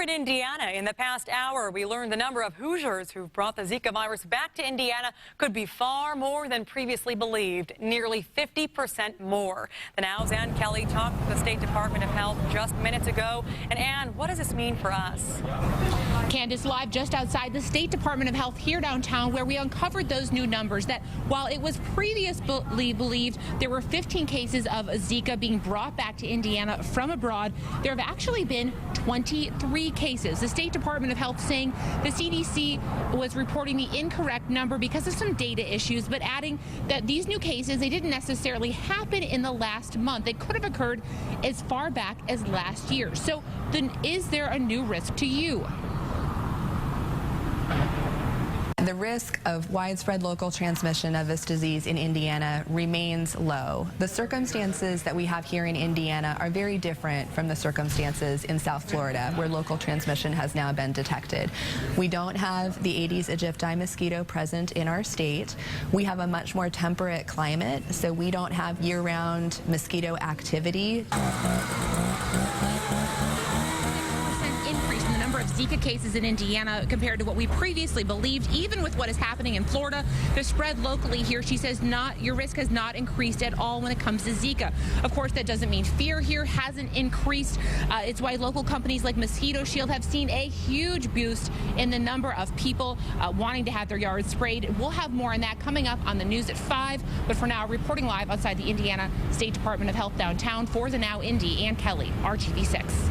in Indiana, in the past hour, we learned the number of Hoosiers who've brought the Zika virus back to Indiana could be far more than previously believed, nearly 50% more. The Now's Ann Kelly talked to the State Department of Health just minutes ago. And Ann, what does this mean for us? Candace, live just outside the State Department of Health here downtown, where we uncovered those new numbers that while it was previously believed there were 15 cases of Zika being brought back to Indiana from abroad, there have actually been 23 cases. The State Department of Health saying the CDC was reporting the incorrect number because of some data issues, but adding that these new cases, they didn't necessarily happen in the last month. They could have occurred as far back as last year. So then is there a new risk to you? The risk of widespread local transmission of this disease in Indiana remains low. The circumstances that we have here in Indiana are very different from the circumstances in South Florida, where local transmission has now been detected. We don't have the Aedes aegypti mosquito present in our state. We have a much more temperate climate, so we don't have year-round mosquito activity. Increase in the number of Zika cases in Indiana compared to what we previously believed. Even with what is happening in Florida, the spread locally here, she says, your risk has not increased at all when it comes to Zika. Of course, that doesn't mean fear here hasn't increased. It's why local companies like Mosquito Shield have seen a huge boost in the number of people wanting to have their yards sprayed. We'll have more on that coming up on the news at 5. But for now, reporting live outside the Indiana State Department of Health downtown for the Now Indy, Ann Kelly, RTV6.